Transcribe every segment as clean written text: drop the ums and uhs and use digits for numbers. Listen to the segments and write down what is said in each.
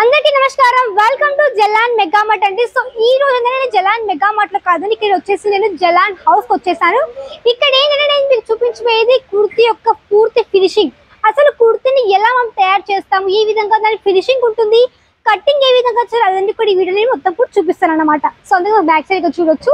అందరికీ నమస్కారం, welcome to Jalan mega mart అండి. సో ఈ రోజు నేను జలాన్ మెగా మార్ట్ లో కాదు, ఇక్కడ వచ్చేసి నేను జలాన్ హౌస్ కి వచ్చేసాను. ఇక్కడ ఏంటంటే నేను మీకు చూపించబోయేది కుర్తీ యొక్క పూర్తి ఫినిషింగ్. అసలు కుర్తీని ఎలా మనం తయారు చేస్తాము, ఏ విధంగా దాని ఫినిషింగ్ ఉంటుంది, కటింగ్ ఏ విధంగా చేయాలి, అదంతా కూడా ఈ వీడియోని మొత్తం కూడా చూపిస్తాను అనమాట. సో అందుకే బ్యాక్ సైడ్ చూడొచ్చు.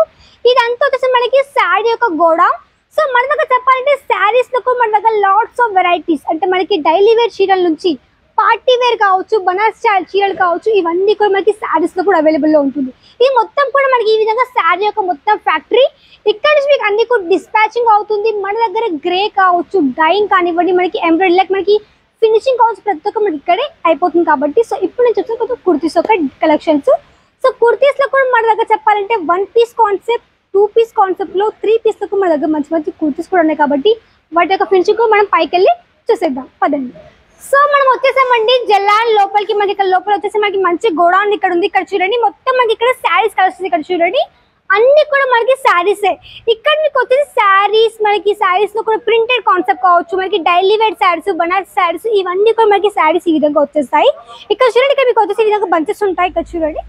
ఇదంతా వచ్చేసి మనకి శారీ యొక్క గోడౌన్. సో మన దగ్గర చెప్పాలంటే శారీస్ లో మన దగ్గర లాట్స్ ఆఫ్ వెరైటీస్, అంటే మనకి డైలీ వేర్ చీరల నుంచి పార్టీ వేర్ కావచ్చు, బనారస్ స్టైల్ చీరలు కావచ్చు, ఇవన్నీ కూడా మనకి శారీస్ లో కూడా అవైలబుల్ లో ఉంటుంది. ఇది మొత్తం కూడా మనకి ఈ విధంగా శారీ యొక్క మొత్తం ఫ్యాక్టరీ. ఇక్కడ నుంచి మీకు అన్ని కూడా డిస్పాచింగ్ అవుతుంది. మన దగ్గర గ్రే కావచ్చు, డైయింగ్ కానివ్వండి, మనకి ఎంబ్రాయిడరీ లైక్ మనకి ఫినిషింగ్ కావచ్చు, ప్రతి ఒక్క మనకి ఇక్కడే అయిపోతుంది. కాబట్టి సో ఇప్పుడు నేను చెప్తాను కొంచెం కుర్తీస్ యొక్క కలెక్షన్స్. సో కుర్తీస్ లో కూడా మన దగ్గర చెప్పాలంటే 1 పీస్ కాన్సెప్ట్, 2 పీస్ కాన్సెప్ట్ లో 3 పీస్ లో మన దగ్గర మంచి మంచి కుర్తీస్ కూడా ఉన్నాయి. కాబట్టి వాటి యొక్క ఫినిషింగ్ మనం పైకి వెళ్ళి చూసేద్దాం పదండి. సో మనం వచ్చేసామండి జలాన్ లోపలికి. మనకి ఇక్కడ లోపల వచ్చేసి మనకి మంచి గోడౌన్ ఇక్కడ ఉంది. ఇక్కడ చూడండి మొత్తం మనకి ఇక్కడ శారీస్ కలెక్షన్. ఇక్కడ చూడండి అన్ని కూడా మనకి శారీసే. ఇక్కడ మీకు వచ్చేసి శారీస్, మనకి శారీస్ లో కూడా ప్రింటెడ్ కాన్సెప్ట్ కావచ్చు, మనకి డైలీ వేర్ శారీస్, బనారస్ శారీస్, ఇవన్నీ కూడా మనకి శారీస్ ఈ విధంగా వచ్చేస్తాయి. ఇక్కడ చూడండి, ఇక్కడ మీకు వచ్చేసి ఈ విధంగా బంచెస్ ఉంటాయి. ఇక్కడ చూడండి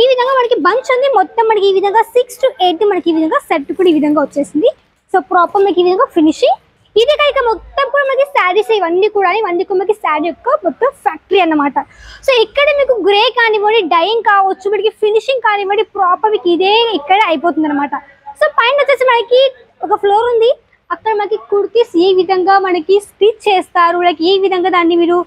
ఈ విధంగా మనకి బంచ్ ఉంది. మొత్తం మనకి ఈ విధంగా 6 to 8 మనకి ఈ విధంగా సెట్ కూడా ఈ విధంగా వచ్చేసింది. సో ప్రాపర్ మనకి ఈ విధంగా ఫినిషింగ్. ఇది కనుక మొత్తం కూడా మనకి శారీస్ ఇవన్నీ కూడా మనకి శారీ యొక్క మొత్తం ఫ్యాక్టరీ అన్నమాట. సో ఇక్కడ మీకు గ్రే కానివ్వండి, డైయింగ్ కావచ్చు, మనకి ఫినిషింగ్ కానివ్వండి, ప్రాపర్ మీకు ఇదే ఇక్కడ అయిపోతుంది అనమాట. సో పైన వచ్చేసి మనకి ఒక ఫ్లోర్ ఉంది. అక్కడ మనకి కుర్తీస్ ఏ విధంగా మనకి స్టిచ్ చేస్తారు, లైక్ ఏ విధంగా దాన్ని మీరు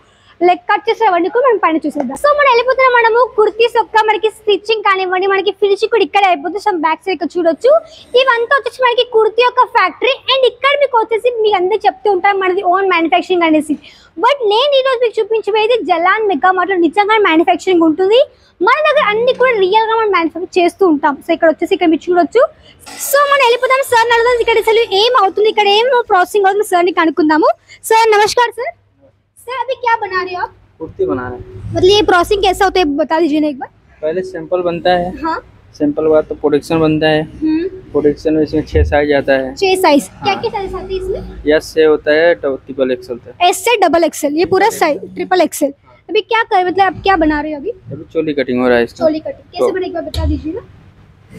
లైక్ కట్ చేసేవన్నీ కూడా మనం పైన చూసేద్దాం. సో మనం వెళ్ళిపోతున్నాం మనము కుర్తీస్ యొక్క మనకి స్టిచ్చింగ్ కానివ్వండి, మనకి ఫినిషింగ్ కూడా ఇక్కడ అయిపోతుంది. సో బ్యాక్ సైడ్ ఇక్కడ చూడొచ్చు. ఇవంతా వచ్చేసి మనకి కుర్తీ యొక్క ఫ్యాక్టరీ. అండ్ ఇక్కడ మీకు వచ్చేసి మీకు అందరూ చెప్తూ ఉంటాం మనది ఓన్ మ్యానుఫ్యాక్చరింగ్ అనేసి. బట్ నేను ఈరోజు మీకు చూపించబోయేది జలాన్ మెగా మార్ట్ లో నిజంగా మ్యానుఫ్యాక్చరింగ్ ఉంటుంది. మన దగ్గర అన్ని కూడా రియల్ గా మనం మ్యానుఫ్యాక్చర్ చేస్తూ ఉంటాం. సో ఇక్కడ వచ్చేసి ఇక్కడ మీరు చూడొచ్చు. సో మనం వెళ్ళిపోతాం. సార్ నడుతుంది ఇక్కడ అసలు ఏం అవుతుంది, ఇక్కడ ఏం ప్రాసెసింగ్ అవుతుంది సార్ ని కనుక్కుందాము. సార్ నమస్कार सर. सर अभी क्या बना रहे हो आप? कुर्ती बना रहे हैं. मतलब ये प्रोसेसिंग कैसा होता है बता दीजिए ना एक बार. पहले सैंपल बनता है. हाँ. सैंपल के बाद तो प्रोडक्शन बनता है. प्रोडक्शन में इसमें 6 साइज आता है. 6 साइज. क्या क्या साइज आते हैं इसमें? एस से होता है, ट्रिपल एक्सल होता है. एस से डबल एक्सल, ये पूरा साइज ट्रिपल एक्सल. अभी क्या कर मतलब आप क्या बना रहे हो अभी? अभी चोली कटिंग हो रहा है इसका. चोली कटिंग कैसे बनेगा एक बार बता दीजिए ना.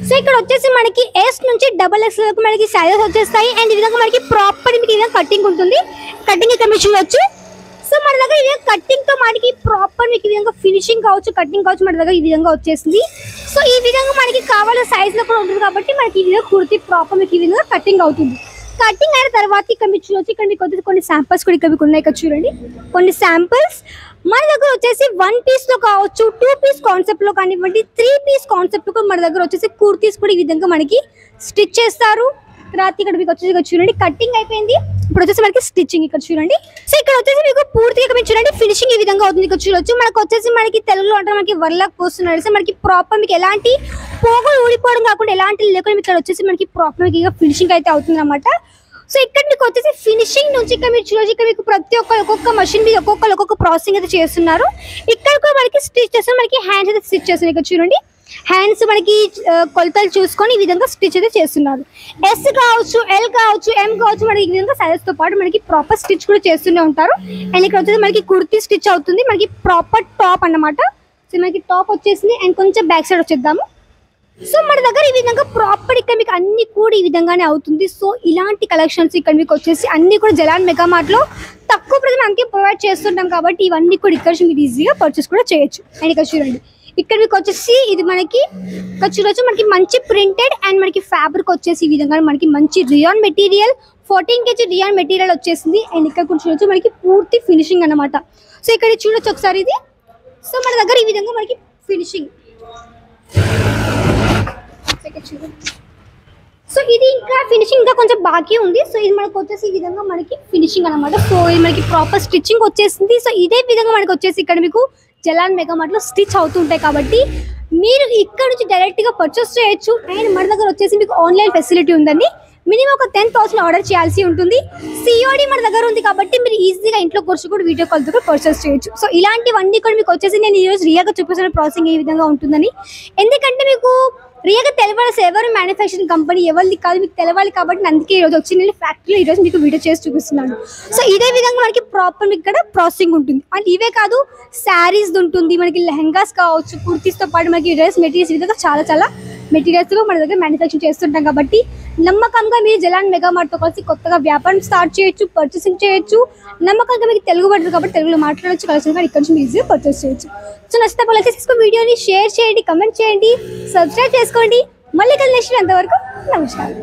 సో ఇక్కడ వచ్చేసి మనకి ఎస్ నుంచి డబల్ ఎక్స్ వరకు మనకి సైజెస్ వచ్చేస్తాయి. అండ్ ఈ విధంగా మనకి ప్రాపర్ మీకు ఈ విధంగా కటింగ్ ఉంటుంది. కటింగ్ ఇక్కడ మీరు చూడొచ్చు. సో మన దగ్గర ఈ విధంగా కటింగ్ తో మనకి ప్రాపర్ మీకు ఈ విధంగా ఫినిషింగ్ కావచ్చు, కటింగ్ కావచ్చు, మన దగ్గర ఈ విధంగా వచ్చేసింది. సో ఈ విధంగా మనకి కావాల్సిన సైజ్ లో కూడా ఉంటుంది. కాబట్టి మనకి ఈ విధంగా కుర్తీ ప్రాపర్ మీకు ఈ విధంగా కటింగ్ అవుతుంది. కటింగ్ అయిన తర్వాత ఇక్కడ మీరు చూడొచ్చు. ఇక్కడ మీకు వచ్చేసి కొన్ని శాంపిల్స్ కూడా ఇక్కడ మీకు ఉన్నాయి. ఇక్కడ చూడండి కొన్ని శాంపిల్స్. మన దగ్గర వచ్చేసి 1 పీస్ లో కావచ్చు, 2 పీస్ కాన్సెప్ట్ లో కానివ్వండి, 3 పీస్ కాన్సెప్ట్ లో మన దగ్గర వచ్చేసి కుర్తీస్ కూడా ఈ విధంగా మనకి స్టిచ్ చేస్తారు. తర్వాత ఇక్కడ మీకు వచ్చేసి ఇక్కడ చూడండి కటింగ్ అయిపోయింది. ఇప్పుడు వచ్చేసి మనకి స్టిచ్చింగ్ ఇక్కడ చూడండి. సో ఇక్కడ వచ్చేసి మీకు పూర్తిగా మీరు చూడండి ఫినిషింగ్ ఈ విధంగా అవుతుంది. ఇక్కడ చూడొచ్చు. మనకు వచ్చేసి మనకి తెలుగులో అంటే మనకి వర్లాక్ పోస్తున్నారు. మనకి ప్రాపర్ మీకు ఎలాంటి పోగులు ఊడిపోవడం కాకుండా ఎలాంటి లేకుండా ఇక్కడ వచ్చేసి మనకి ప్రాపర్ మీకు ఫినిషింగ్ అయితే అవుతుంది అనమాట. సో ఇక్కడ మీకు వచ్చేసి ఫినిషింగ్ నుంచి ఇక్కడ మీరు చూడొచ్చు. ఇక్కడ మీకు ప్రతి ఒక్కొక్క మషిన్ మీద ఒక్కొక్క ప్రాసెసింగ్ అయితే చేస్తున్నారు. ఇక్కడ కూడా మనకి స్టిచ్ చేస్తారు. మనకి హ్యాండ్స్ అయితే స్టిచ్ చేస్తున్నారు. ఇక్కడ చూడండి హ్యాండ్స్ మనకి కొలతలు చూసుకొని ఈ విధంగా స్టిచ్ అయితే చేస్తున్నారు. ఎస్ కావచ్చు, ఎల్ కావచ్చు, ఎం కావచ్చు, మనకి ఈ విధంగా సైజెస్ తో పాటు మనకి ప్రాపర్ స్టిచ్ కూడా చేస్తూనే ఉంటారు. అండ్ ఇక్కడ వచ్చేసి మనకి కుర్తీ స్టిచ్ అవుతుంది. మనకి ప్రాపర్ టాప్ అన్నమాట. సో మనకి టాప్ వచ్చేసింది. అండ్ కొంచెం బ్యాక్ సైడ్ వచ్చేద్దాము. సో మన దగ్గర ఈ విధంగా ప్రాపర్ ఇక్కడ మీకు అన్ని కూడా ఈ విధంగానే అవుతుంది. సో ఇలాంటి కలెక్షన్స్ ఇక్కడ మీకు వచ్చేసి అన్ని కూడా జలాన్ మెగా మార్ట్ లో తక్కువ ప్రైస్ మనకి ప్రొవైడ్ చేస్తుంటాం. కాబట్టి ఇవన్నీ కూడా ఇక్కడ మీరు ఈజీగా పర్చేస్ కూడా చేయొచ్చు. అండ్ ఇక్కడ చూడండి ఇక్కడ మీకు వచ్చేసి ఇది మనకి ఇక్కడ చూడొచ్చు. మనకి మంచి ప్రింటెడ్ అండ్ మనకి ఫ్యాబ్రిక్ వచ్చేసి ఈ విధంగా మనకి మంచి rayon material 14 kg rayon material వచ్చేసింది. అండ్ ఇక్కడ కూడా చూడొచ్చు మనకి పూర్తి ఫినిషింగ్ అన్నమాట. సో ఇక్కడ చూడొచ్చు ఒకసారి ఇది. సో మన దగ్గర ఈ విధంగా మనకి ఫినిషింగ్ సో ఇది ఇంకా ఫినిషింగ్ ఇంకా కొంచెం బాకీ ఉంది. సో ఇది మనకు వచ్చేసి ఈ విధంగా మనకి ఫినిషింగ్ అనమాట. సో ఇది మనకి ప్రాపర్ స్టిచ్చింగ్ వచ్చేసింది. సో ఇదే విధంగా మనకి వచ్చేసి ఇక్కడ మీకు జలాన్ మెగా మార్ట్ లో స్టిచ్ అవుతుంటాయి కాబట్టి మీరు ఇక్కడ నుంచి డైరెక్ట్ గా పర్చేస్ చేయొచ్చు. అండ్ మన దగ్గర వచ్చేసి మీకు ఆన్లైన్ ఫెసిలిటీ ఉందండి. మినిమం ఒక 10,000 ఆర్డర్ చేయాల్సి ఉంటుంది. సిఓడి మన దగ్గర ఉంది కాబట్టి మీరు ఈజీగా ఇంట్లో కూర్చొని కూడా వీడియో కాల్ ద్వారా పర్చేస్ చేయొచ్చు. సో ఇలాంటివన్నీ కూడా మీకు వచ్చేసి నేను ఈరోజు రియల్గా చూపిస్తున్న ప్రాసెసింగ్ ఏ విధంగా ఉంటుందని. ఎందుకంటే మీకు రియల్గా తెలవాలి ఎవరు మ్యానుఫ్యాక్చరింగ్ కంపెనీ ఎవరిది కాదు మీకు తెలవాలి కాబట్టి అందుకే ఈరోజు వచ్చి నేను ఫ్యాక్టరీలో ఈరోజు మీకు వీడియో చేసి చూపిస్తున్నాను. సో ఇదే విధంగా మనకి ప్రాపర్ ఇక్కడ ప్రాసెసింగ్ ఉంటుంది. అండ్ ఇవే కాదు శారీస్ ఉంటుంది, మనకి లెహంగాస్ కావచ్చు, కుర్తీస్తో పాటు మనకి డ్రెస్ మెటీరియల్స్ విధంగా చాలా మెటీరియల్స్ మన దగ్గర మ్యానుఫ్యాక్చరింగ్ చేస్తుంటాం కాబట్టి నమ్మకంగా మీరు జలాన్ మెగా మార్ట్తో కలిసి కొత్తగా వ్యాపారం స్టార్ట్ చేయొచ్చు, పర్చేసింగ్ చేయొచ్చు. నమ్మకంగా మీకు తెలుగు పడుతుంది కాబట్టి తెలుగులో మాట్లాడచ్చు, కలిసి కానీ ఇక్కడ నుంచి మీరు ఈజీగా పర్చేస్ చేయొచ్చు. సో నచ్చితే వాళ్ళకి వీడియోని షేర్ చేయండి, కమెంట్ చేయండి, సబ్స్క్రైబ్ చేసుకోండి. మళ్ళీ కలిసి అంతవరకు నమస్కారం.